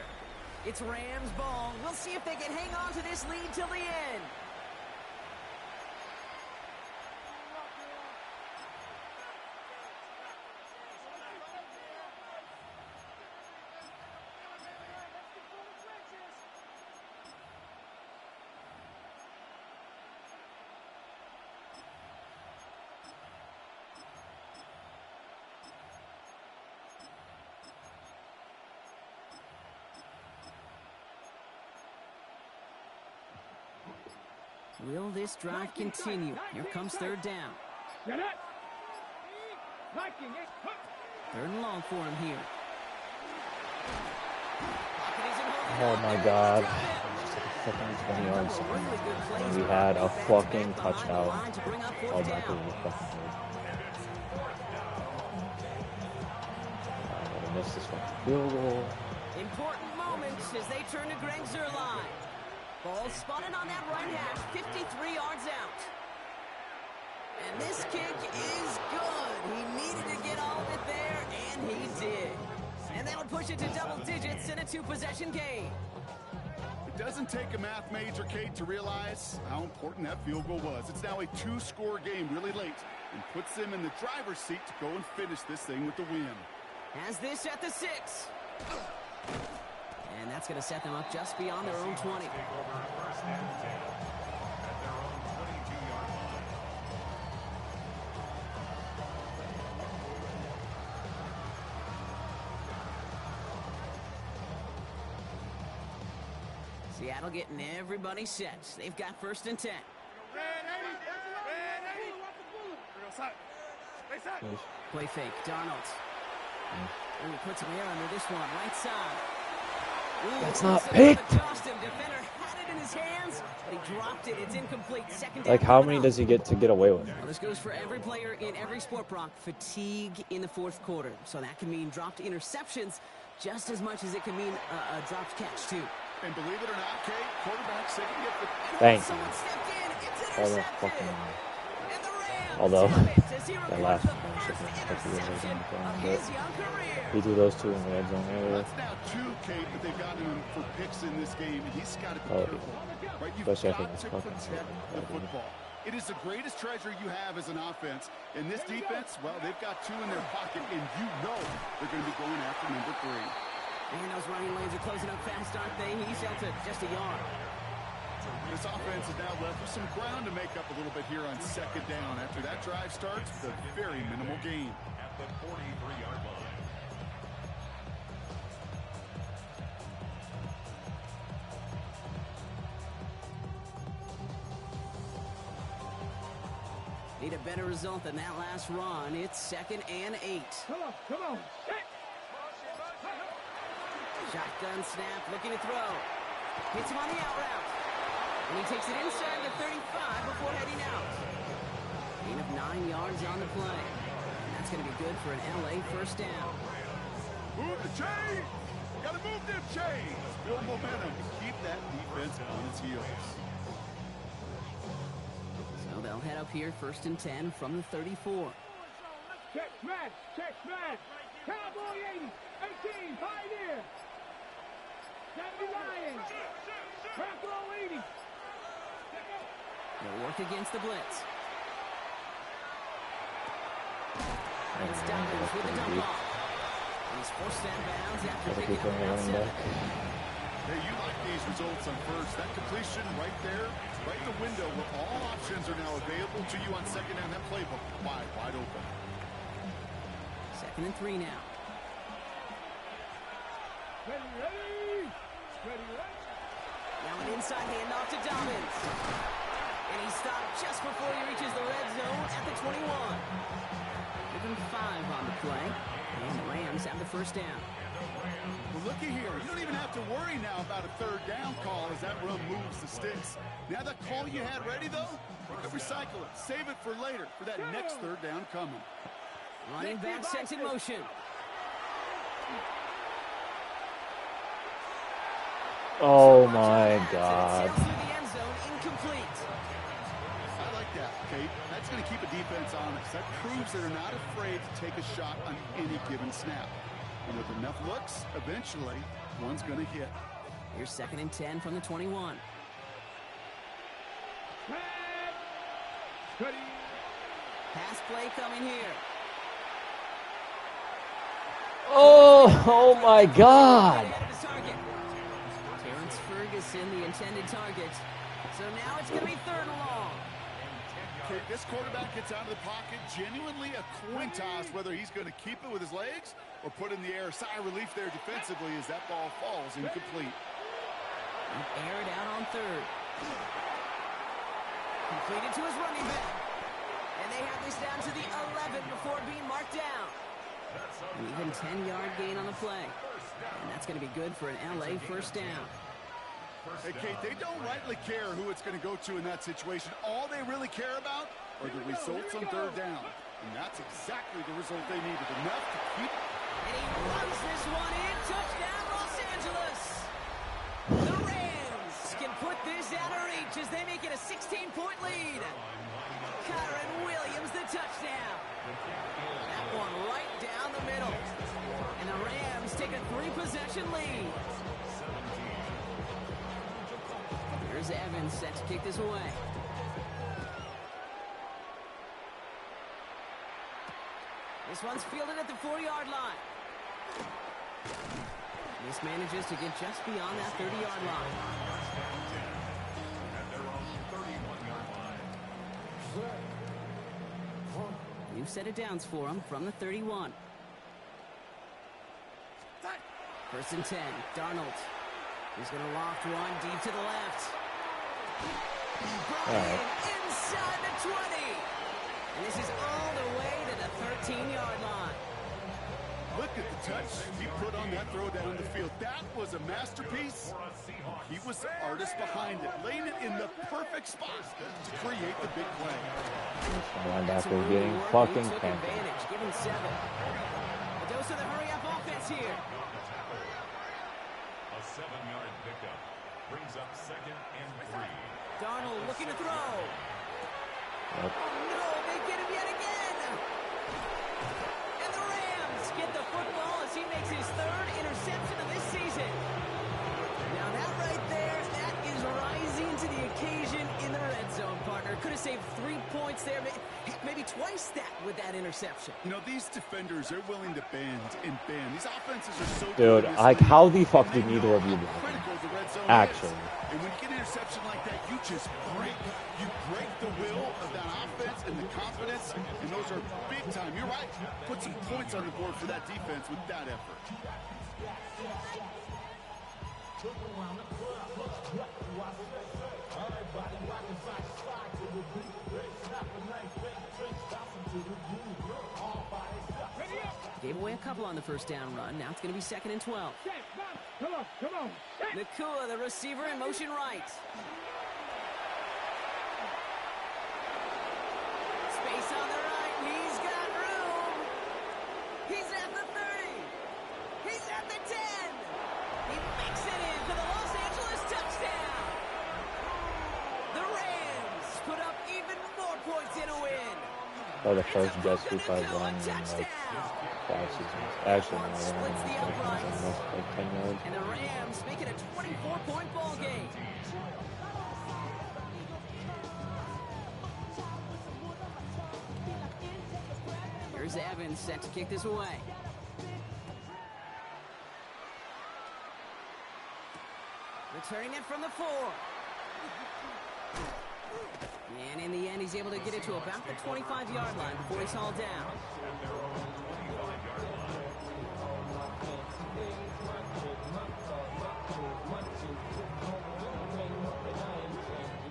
It's Rams ball. We'll see if they can hang on to this lead till the end. Will this drive continue? Here comes 3rd down. Get it. Viking, 3rd and long for him here. Oh my God. Just like a fucking 20 yards. And we had a fucking touchdown. All back over the fucking field. I'm gonna miss this fucking field goal. Important moments as they turn to Greg Zuerlein. Ball spotted on that right hash, 53 yards out. And this kick is good. He needed to get all of it there, and he did. And that'll push it to double digits in a 2-possession game. It doesn't take a math major, Kate, to realize how important that field goal was. It's now a 2-score game really late and puts them in the driver's seat to go and finish this thing with the win. Has this at the 6. And that's going to set them up just beyond their own 20. Take over 1st and 10 at their own 22-yard line. Seattle getting everybody set. They've got 1st and 10. Play fake, Darnold. And he puts him here under this one, right side. Ooh, That's not picked. Defender had it in his hands, but he dropped it. It's incomplete. 2nd down. Like, how many does he get to get away with? Well, this goes for every player in every sport, Brock. Fatigue in the 4th quarter. So that can mean dropped interceptions just as much as it can mean a dropped catch, too. And believe it or not, Kate, quarterbacks, they can get the... Thank you. Someone stepped in. It's All the intercepted. fucking... And the Rams Although, have it as he that records last the one was first interception of but his young career. he threw those 2 in the red zone earlier. That's now 2, Kate, that they've gotten him for picks in this game, and he's got to be Oh, careful. Right? You've especially got after this to fucking protect the season. football. It is the greatest treasure you have as an offense. And this defense, well, they've got 2 in their pocket, and you know they're going to be going after number 3. And those running lanes are closing up fast, aren't they? He's out to just a yard. This offense is now left with some ground to make up a little bit here on 2nd down. After that drive starts with a very minimal gain. At the 43-yard line. Need a better result than that last run. It's 2nd and 8. Come on. Set. Shotgun snap, looking to throw. Hits him on the out route. And he takes it inside the 35 before heading out. Gain of 9 yards on the play. And that's going to be good for an LA 1st down. Move the chains! Got to move them chains! Build momentum. Keep that defense on its heels. So they'll head up here 1st and 10 from the 34. Check smash. Cowboy 80. 18. Pioneer. 70 Lions. Back row 80. They'll work against the blitz. It's Dobbins with the dump off. And he's forced out of bounds after picking up about 7. Hey, you like these results on 1st. That completion right there, right in the window where all options are now available to you on 2nd down. That playbook wide open. 2nd and 3 now. Ready. Now an inside handoff to Dobbins. And he stopped just before he reaches the red zone at the 21. Give him 5 on the play. And the Rams have the 1st down. Well, looky here. You don't even have to worry now about a 3rd down call as that run moves the sticks. Now that call you had ready, though, you can recycle it. Save it for later for that next 3rd down coming. Running back sets in motion. Oh my God. Through the end zone, incomplete. I like that. Kate. That's going to keep a defense honest. That proves that they're not afraid to take a shot on any given snap. And with enough looks, eventually, one's going to hit. Here's 2nd and 10 from the 21. Pass play coming here. Oh my God. Terrence Ferguson, the intended target. So now it's going to be 3rd and long. Okay, this quarterback gets out of the pocket, genuinely a coin toss whether he's going to keep it with his legs or put in the air. Sigh of relief there defensively as that ball falls incomplete. Air it out on 3rd. Completed to his running back. And they have this down to the 11 before being marked down. An even 10-yard gain on the play. And that's going to be good for an LA first down. Hey, Kate, they don't rightly care who it's going to go to in that situation. All they really care about are the results on 3rd down. And that's exactly the result they needed. Enough to keep. And he runs this one in. Touchdown, Los Angeles. The Rams can put this out of reach as they make it a 16-point lead. Kyron Williams, the touchdown. That one right down the middle. And the Rams take a 3-possession lead. Here's Evans set to kick this away. This one's fielded at the 4-yard line. This manages to get just beyond that 30-yard line. New set of downs for him from the 31. 1st and 10. Darnold. He's going to loft one deep to the left. Brought inside the 20. And this is all the way to the 13-yard line. Look at the touch he put on that throw down the field. That was a masterpiece. He was the artist behind it, laying it in the perfect spot to create the big play. Linebacker getting fucking pampered. Give him 7. A dose of the hurry-up offense here. A 7-yard pickup brings up 2nd and 3. Darnold looking to throw. Yep. Oh no, they get him yet again. And the Rams get the football as he makes his 3rd interception of this season. Now that right there, that is rising to the occasion in the red zone, partner. Could have saved 3 points there, maybe twice that with that interception. You know, these defenders, they're willing to bend and bend. These offenses are so Dude, good. like, how the fuck did neither of you do that? Actually. And when you get an interception like that, you just break. You break the will of that offense and the confidence, and those are big time. You're right. Put some points on the board for that defense with that effort. Gave away a couple on the 1st down run. Now it's going to be 2nd and 12. Come on, come on. Nakua, the receiver, in motion right. Space on the right. He's got room. He's at the 30. He's at the 10. He makes it in for the Los Angeles touchdown. The Rams put up even more points in a win. Or the first Jets group I've run in like 5 seasons. Actually, no, I don't like 10 yards. And the Rams make it a 24-point ball game. Here's Evans set to kick this away. Returning it from the 4. And in the end, he's able to get it to about the 25-yard line before he's hauled down.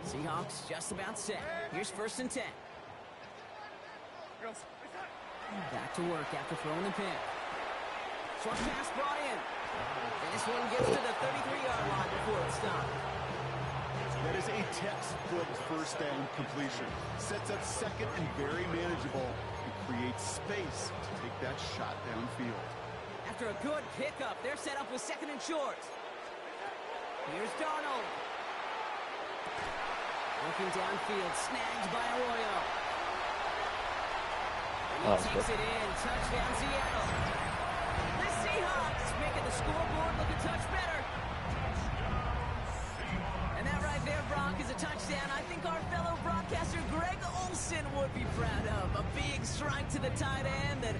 Seahawks just about set. Here's 1st and 10. Back to work after throwing the pick. Short pass brought in. And this one gets to the 33-yard line before it's stopped. That is a textbook 1st down completion. Sets up 2nd and very manageable. It creates space to take that shot downfield. After a good pickup, they're set up with 2nd and short. Here's Darnold. Looking downfield, snagged by Arroyo. Oh, And he takes it in. Touchdown, Seattle. The Seahawks making the scoreboard look a touch better. And that right there, Brock, is a touchdown I think our fellow broadcaster Greg Olson would be proud of. A big strike to the tight end that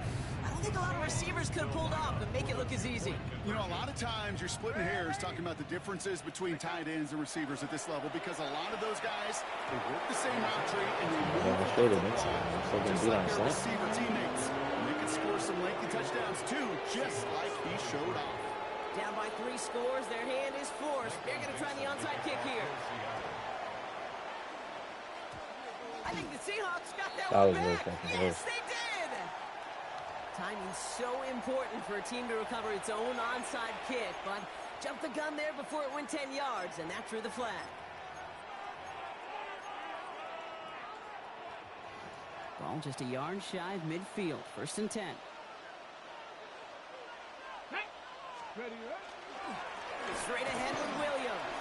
I don't think a lot of receivers could have pulled off and make it look as easy. You know, a lot of times you're splitting hairs talking about the differences between tight ends and receivers at this level because a lot of those guys, they work the same route tree and they move the ball just like their receiver teammates. And they can score some lengthy touchdowns too, just like he showed off. Down by 3 scores, their hand is forced. They're going to try the onside kick here. I think the Seahawks got that one back. Yes, they did. Timing's so important for a team to recover its own onside kick, but jumped the gun there before it went 10 yards, and that drew the flag. Ball just a yard shy of midfield. 1st and 10. Ready, Straight ahead with Williams.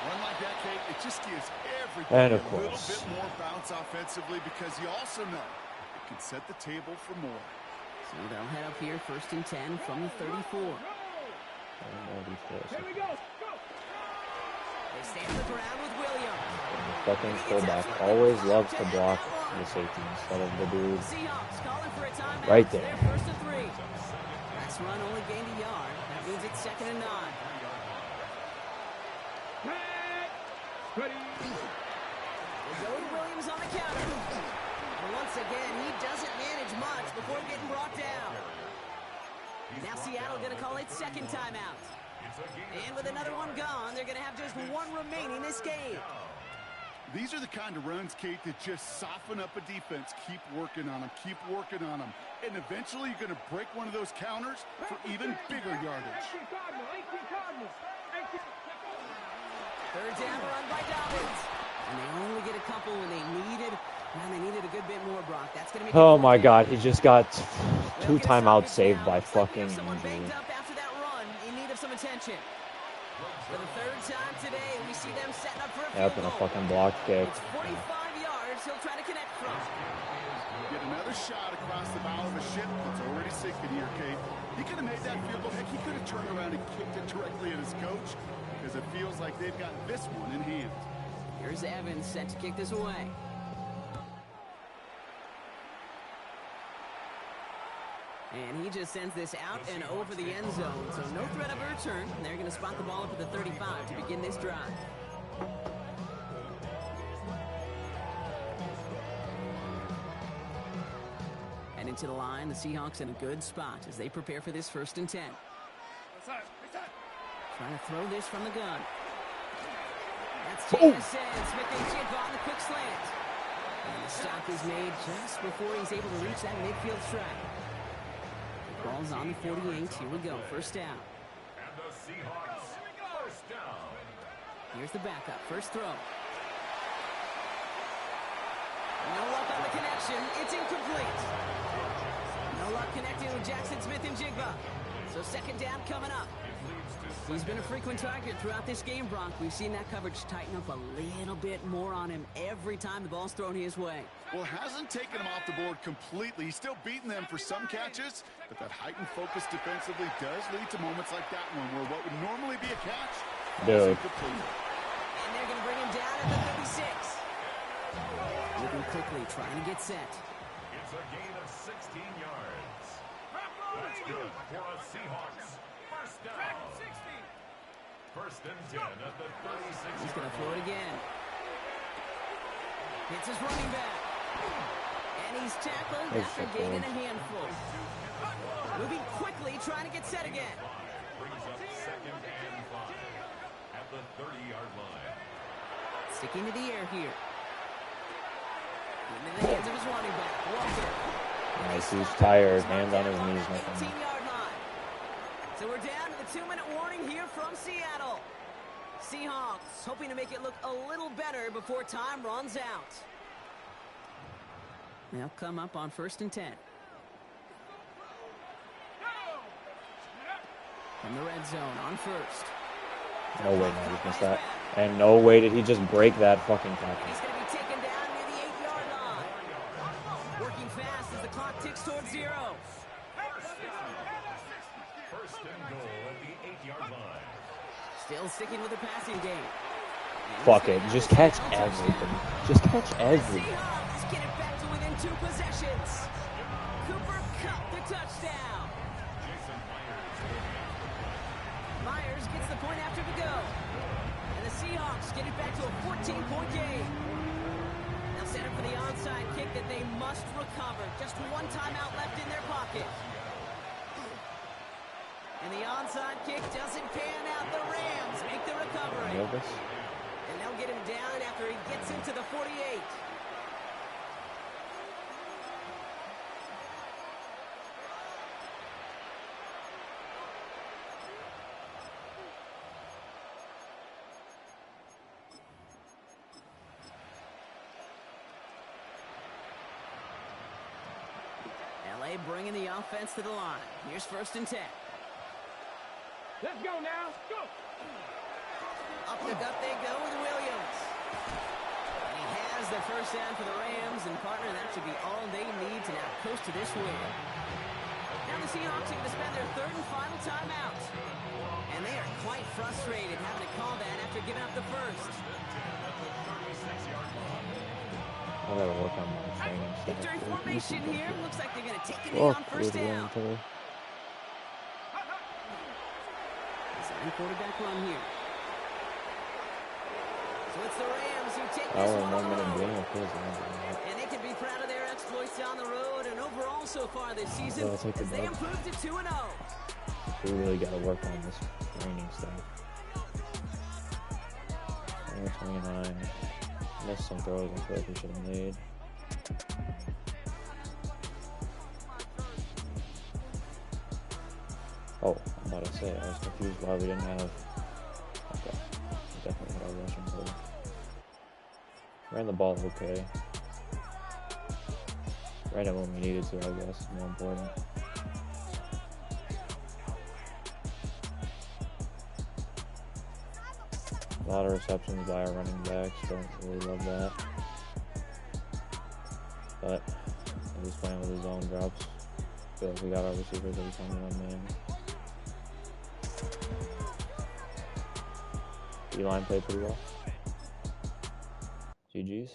One like that, Kate, it just gives everybody And of a little course. bit more bounce offensively because you also know it can set the table for more. So they'll head up here, 1st and 10 from the 34. Here we go. Go. They stand the ground with Williams. Fucking fullback always loves to block the safety instead of the dude Seahawks calling for a timeout. right there. They're 1st and 3. Last run only gained a yard. That means it's 2nd and 9. Ready. They go to Williams on the counter. And once again, he doesn't manage much before getting brought down. Now Seattle going to call it 2nd timeout. And with another one gone, they're going to have just 1 remaining this game. These are the kind of runs, Kate, that just soften up a defense. Keep working on them. Keep working on them. And eventually you're going to break one of those counters for even bigger yardage. 3rd down run by Dobbins. And they only get a couple when they needed. Man, they needed a good bit more, Brock. That's going to make Oh my God, he just got 2 timeouts saved by fucking someone injury. banged up after that run in need of some attention. For the 3rd time today, we see them setting up for a Yep, field and a goal. fucking block kick. It's 45 yards. He'll try to connect from. Get another shot across the bow of a ship that's already sinking here, Kate. He could have made that field goal. Heck, he could have turned around and kicked it directly at his coach because it feels like they've got this one in hand. Here's Evans set to kick this away. And he just sends this out and over the end zone. So no threat of a return. They're going to spot the ball up at the 35 to begin this drive. And into the line, the Seahawks in a good spot as they prepare for this 1st and 10. Trying to throw this from the gun. That's Jameson. Smith and Jigba on the quick slant. And the stop is made just before he's able to reach that midfield strike. The ball's on the 48. Here we go. 1st down. And the Seahawks, 1st down. Here's the backup. 1st throw. No luck on the connection. It's incomplete. No luck connecting with Jackson Smith and Jigba. So 2nd down coming up. He's been a frequent target throughout this game, Brock. We've seen that coverage tighten up a little bit more on him every time the ball's thrown his way. Well, it hasn't taken him off the board completely. He's still beating them for some catches, but that heightened focus defensively does lead to moments like that one where what would normally be a catch falls incomplete. And they're going to bring him down at the 36. Moving quickly, trying to get set. It's a gain of 16 yards. That's good for a Seahawks. 1st down. 1st and 10 at the 36. He's going to throw it again. Hits his running back. And he's tackled after gaining a handful. Moving quickly, trying to get set again. Brings up 2nd and 5 at the 30-yard line. Sticking to the air here. Into the hands of his running back, Walker. Nice, he's tired. Hands on his knees. Nothing. 18-yard line. So we're down to the 2-minute warning here from Seattle. Seahawks hoping to make it look a little better before time runs out. They'll come up on 1st and 10. From the red zone on 1st. No way, no, he missed that. And no way did he just break that fucking tackle. He's going to be taken down near the 8-yard line. Working fast as the clock ticks towards 0. First and goal at the 8-yard line. Still sticking with the passing game. Fuck it, just catch everything. Just catch everything. Seahawks get it back to within 2 possessions. Cooper Kupp the touchdown. Myers gets the point after the go. And the Seahawks get it back to a 14-point game. Now set up for the onside kick that they must recover. Just one timeout left in their pocket. And the onside kick doesn't pan out. The Rams make the recovery. And they'll get him down after he gets into the 48. LA bringing the offense to the line. Here's 1st and 10. Let's go now. Go. Up the gut they go with Williams. And he has the first down for the Rams, and partner, that should be all they need to now coast to this win. Now the Seahawks are going to spend their 3rd and final timeout. And they are quite frustrated having to call that after giving up the first. I gotta work on my training stuff. Victory formation here. Looks like they're going to take a knee on first down. Quarterback run here. So it's the Rams who take this one on the road. And they can be proud of their exploits down the road and overall so far this season as they improved to 2-0. We really got to work on this training stuff. 29. Missed some throws I feel like we should have made. Oh, I'm about to say, I was confused why we didn't have... Okay, we definitely had our rushing play. Ran the ball okay. Ran it when we needed to, I guess, more important. A lot of receptions by our running backs, don't really love that. But, at least playing with his own drops. Feel like we got our receivers every time we went man. D-line played pretty well. GG's.